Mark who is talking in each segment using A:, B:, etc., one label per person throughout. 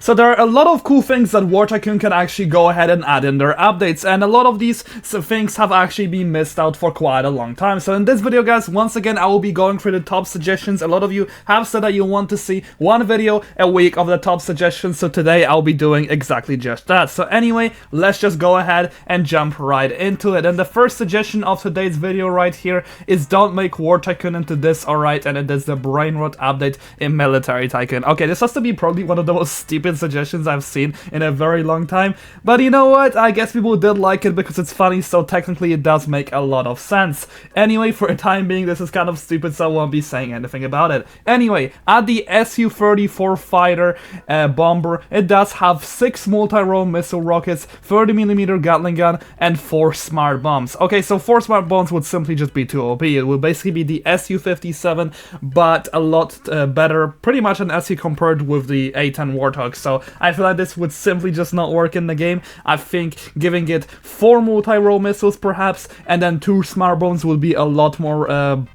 A: So there are a lot of cool things that War Tycoon can actually go ahead and add in their updates, and a lot of these things have actually been missed out for quite a long time. So in this video, guys, once again, I will be going through the top suggestions. A lot of you have said that you want to see one video a week of the top suggestions, so today I'll be doing exactly just that. So anyway, let's just go ahead and jump right into it. And the first suggestion of today's video right here is don't make War Tycoon into this, alright, and it is the brain rot update in Military Tycoon. Okay, this has to be probably one of the most stupid suggestions I've seen in a very long time, but you know what, I guess people did like it because it's funny, so technically it does make a lot of sense. Anyway, for the time being, this is kind of stupid, so I won't be saying anything about it. Anyway, add the Su-34 fighter bomber. It does have 6 multi-role missile rockets, 30mm Gatling gun, and 4 smart bombs. Okay, so 4 smart bombs would simply just be too OP. It would basically be the Su-57, but a lot better, pretty much an Su compared with the A-10 Warthog. So I feel like this would simply just not work in the game. I think giving it 4 multi-role missiles perhaps, and then 2 smart bombs would be a lot more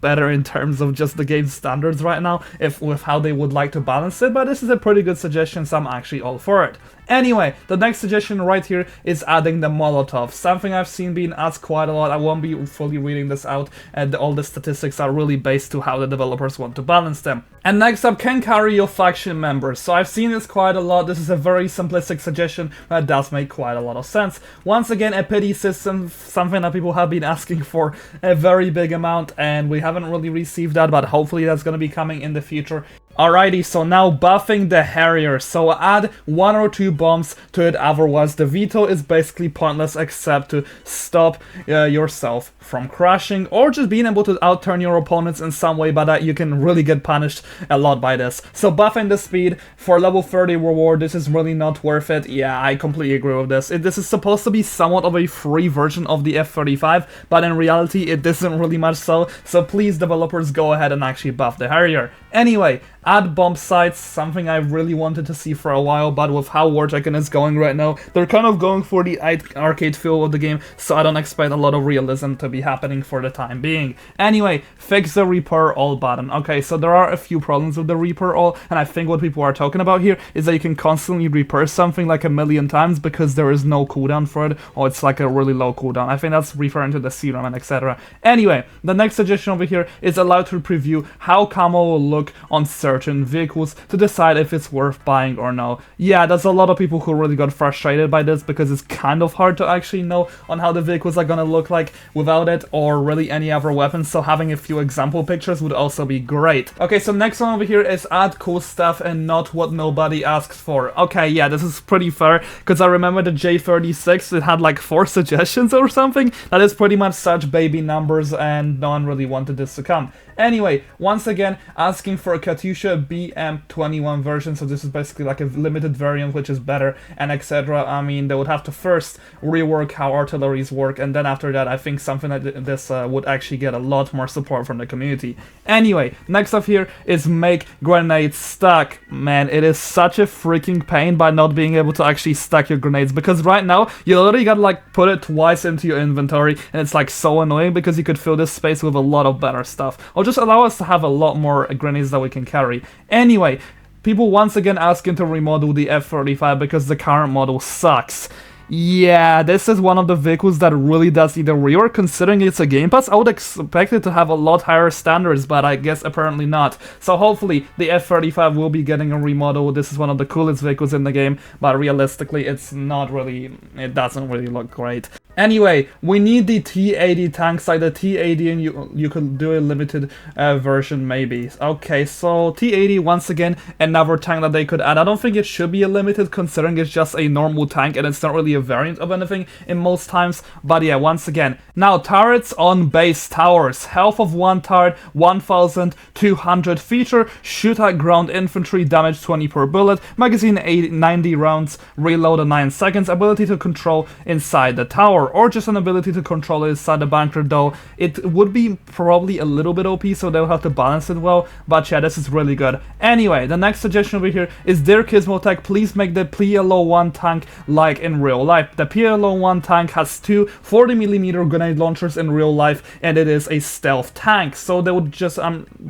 A: better in terms of just the game's standards right now, with how they would like to balance it, but this is a pretty good suggestion, so I'm actually all for it. Anyway, the next suggestion right here is adding the Molotov, something I've seen being asked quite a lot. I won't be fully reading this out, and all the statistics are really based to how the developers want to balance them. And next up, can carry your faction members. So I've seen this quite a lot. This is a very simplistic suggestion, but it does make quite a lot of sense. Once again, a pity system, something that people have been asking for a very big amount, and we haven't really received that, but hopefully that's going to be coming in the future. Alrighty, so now buffing the Harrier. So add 1 or 2 bombs to it, otherwise the veto is basically pointless except to stop yourself from crashing or just being able to outturn your opponents in some way, but that you can really get punished a lot by this. So buffing the speed for level 30 reward, this is really not worth it. Yeah, I completely agree with this. This is supposed to be somewhat of a free version of the F35, but in reality it isn't really much so please developers, go ahead and actually buff the Harrier. Anyway, add bomb sights, something I really wanted to see for a while, but with how War Tycoon is going right now, they're kind of going for the arcade feel of the game, so I don't expect a lot of realism to be happening for the time being. Anyway, fix the Repair All button. Okay, so there are a few problems with the Repair All, and I think what people are talking about here is that you can constantly repair something like 1,000,000 times because there is no cooldown for it, or it's like a really low cooldown. I think that's referring to the serum and etc. Anyway, the next suggestion over here is allow to preview how camo will look on certain vehicles to decide if it's worth buying or no. Yeah, there's a lot of people who really got frustrated by this because it's kind of hard to actually know on how the vehicles are gonna look like without it or really any other weapons, so having a few example pictures would also be great. Okay, so next one over here is add cool stuff and not what nobody asks for. Okay, yeah, this is pretty fair because I remember the J36, it had like 4 suggestions or something. That is pretty much such baby numbers and no one really wanted this to come. Anyway, once again, asking for a Kushia BM21 version, so this is basically like a limited variant which is better and etc. I mean, they would have to first rework how artilleries work, and then after that I think something like this would actually get a lot more support from the community. Anyway, next up here is make grenades stack. Man, it is such a freaking pain by not being able to actually stack your grenades, because right now you literally gotta like put it twice into your inventory, and it's like so annoying because you could fill this space with a lot of better stuff, or just allow us to have a lot more grenades that we can carry. Anyway, people once again asking to remodel the F35 because the current model sucks. Yeah, this is one of the vehicles that really does need a rework. Considering it's a Game Pass, I would expect it to have a lot higher standards, but I guess apparently not. So hopefully the F35 will be getting a remodel. This is one of the coolest vehicles in the game, but realistically it's not really, it doesn't really look great. Anyway, we need the T80 tanks, like the T80, and you could do a limited version maybe. Okay, so T80, once again, another tank that they could add. I don't think it should be a limited, considering it's just a normal tank and it's not really a variant of anything in most times, but yeah, once again. Now, turrets on base towers. Health of 1 turret, 1,200. Feature, shoot at ground infantry, damage 20 per bullet, magazine 90 rounds, reload in 9 seconds, ability to control inside the tower, or just an ability to control it inside the bunker, though it would be probably a little bit OP, so they'll have to balance it well, but yeah, this is really good. Anyway, the next suggestion over here is, dear Gizmo Tech, please make the PL1 tank like in real life. The PL1 tank has two 40mm grenade launchers in real life, and it is a stealth tank. So they would just,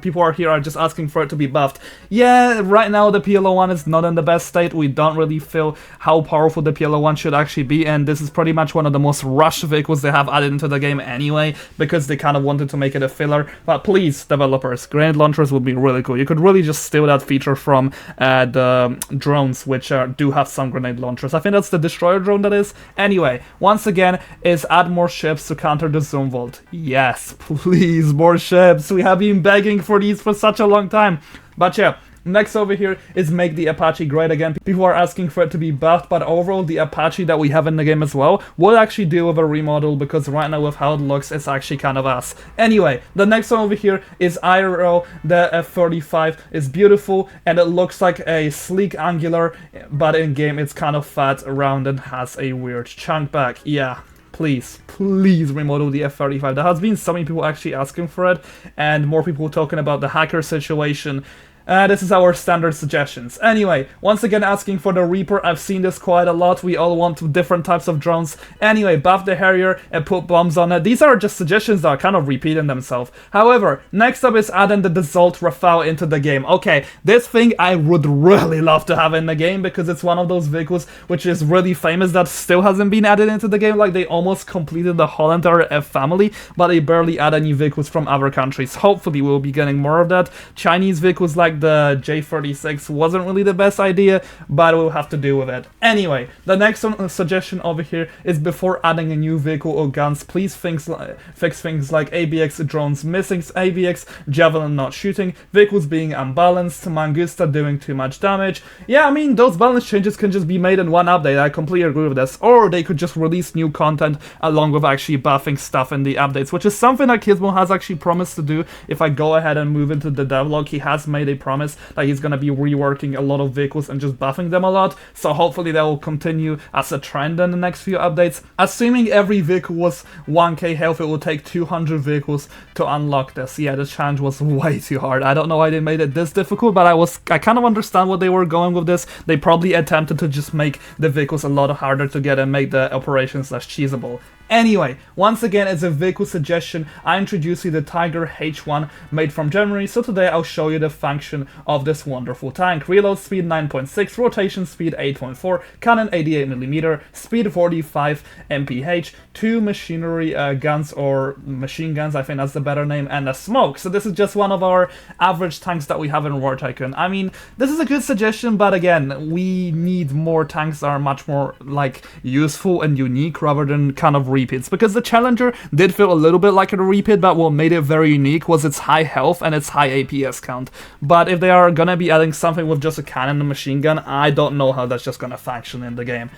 A: people are just asking for it to be buffed. Yeah, right now the PL1 is not in the best state. We don't really feel how powerful the PL1 should actually be, and this is pretty much one of the most rushed vehicles they have added into the game anyway, because they kind of wanted to make it a filler. But please, developers, grenade launchers would be really cool. You could really just steal that feature from the drones, which do have some grenade launchers. I think that's the destroyer drone that is. Anyway, once again, is add more ships to counter the Zumwalt. Yes, please, more ships. We have been begging for these for such a long time. But yeah, next over here is make the Apache great again. People are asking for it to be buffed, but overall the Apache that we have in the game as well will actually deal with a remodel, because right now with how it looks, it's actually kind of ass. Anyway, the next one over here is IRL. The F35 is beautiful, and it looks like a sleek angular, but in game it's kind of fat, round, and has a weird chunk back. Yeah. Please remodel the F35. There has been so many people actually asking for it, and more people talking about the hacker situation. This is our standard suggestions. Anyway, once again asking for the Reaper. I've seen this quite a lot. We all want different types of drones. Anyway, buff the Harrier and put bombs on it. These are just suggestions that are kind of repeating themselves. However, next up is adding the Dassault Rafale into the game. Okay, this thing I would really love to have in the game, because it's one of those vehicles which is really famous that still hasn't been added into the game. Like, they almost completed the whole entire F family, but they barely add any vehicles from other countries. Hopefully we'll be getting more of that. Chinese vehicles like the J36 wasn't really the best idea, but we'll have to deal with it. Anyway, the next suggestion over here is, before adding a new vehicle or guns, please fix things like ABX drones missing, ABX javelin not shooting, vehicles being unbalanced, Mangusta doing too much damage. Yeah, I mean, those balance changes can just be made in one update. I completely agree with this. Or they could just release new content along with actually buffing stuff in the updates, which is something that Gizmo has actually promised to do. If I go ahead and move into the devlog, he has made a promise that he's going to be reworking a lot of vehicles and just buffing them a lot, so hopefully that will continue as a trend in the next few updates. Assuming every vehicle was 1k health, it will take 200 vehicles to unlock this. Yeah, this challenge was way too hard. I don't know why they made it this difficult, but I kind of understand what they were going with this. They probably attempted to just make the vehicles a lot harder to get and make the operations less cheesable. Anyway, once again, as a vehicle suggestion, I introduce you the Tiger H1 made from Germany, so today I'll show you the function of this wonderful tank. Reload speed 9.6, rotation speed 8.4, cannon 88mm, speed 45 mph, 2 machinery guns, or machine guns, I think that's the better name, and a smoke. So this is just one of our average tanks that we have in War Tycoon. I mean, this is a good suggestion, but again, we need more tanks that are much more, like, useful and unique rather than kind of repeats, because the Challenger did feel a little bit like a repeat, but what made it very unique was its high health and its high APS count. But if they are gonna be adding something with just a cannon and a machine gun, I don't know how that's just gonna function in the game.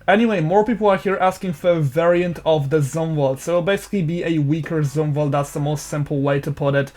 A: Anyway, more people are here asking for a variant of the Zumwalt, so it'll basically be a weaker Zumwalt. That's the most simple way to put it.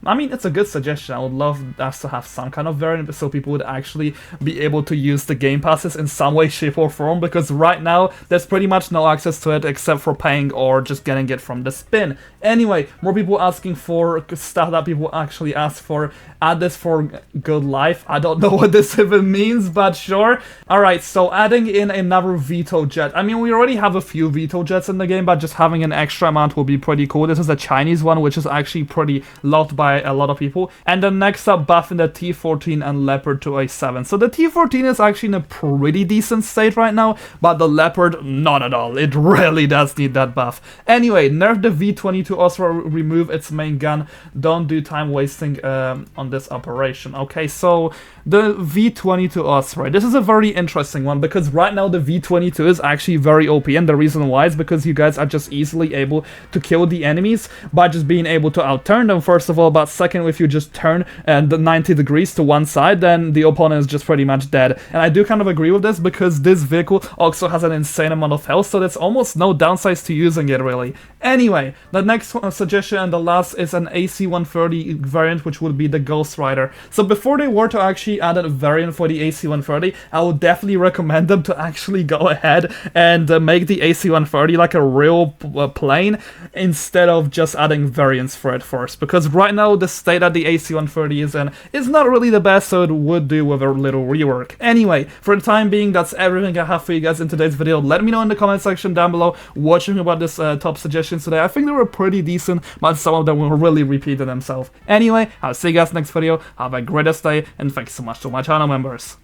A: I mean, it's a good suggestion. I would love us to have some kind of variant so people would actually be able to use the game passes in some way, shape, or form, because right now there's pretty much no access to it except for paying or just getting it from the spin. Anyway, more people asking for stuff that people actually ask for. Add this for good life. I don't know what this even means, but sure. Alright, so adding in another VTOL jet. I mean, we already have a few VTOL jets in the game, but just having an extra amount will be pretty cool. This is a Chinese one, which is actually pretty loved by a lot of people. And then next up, buffing the T14 and Leopard to a 7. So the T14 is actually in a pretty decent state right now, but the Leopard, not at all. It really does need that buff. Anyway, nerf the V22, also remove its main gun. Don't do time wasting on this operation. Okay, so the V22 Osprey. This is a very interesting one, because right now the V22 is actually very OP, and the reason why is because you guys are just easily able to kill the enemies by just being able to outturn them, first of all, but second, if you just turn the 90 degrees to one side, then the opponent is just pretty much dead. And I do kind of agree with this, because this vehicle also has an insane amount of health, so there's almost no downsides to using it, really. Anyway, the next suggestion and the last is an AC-130 variant, which would be the Ghost Rider. So before they were to actually add a variant for the AC-130, I would definitely recommend them to actually go ahead and make the AC-130 like a real plane, instead of just adding variants for it first, because right now know the state that the AC-130 is in is not really the best, so it would do with a little rework. Anyway, for the time being, that's everything I have for you guys in today's video. Let me know in the comment section down below what you think about this top suggestions today. I think they were pretty decent, but some of them were really repeating themselves. Anyway, I'll see you guys next video. Have a greatest day, and thanks so much to my channel members.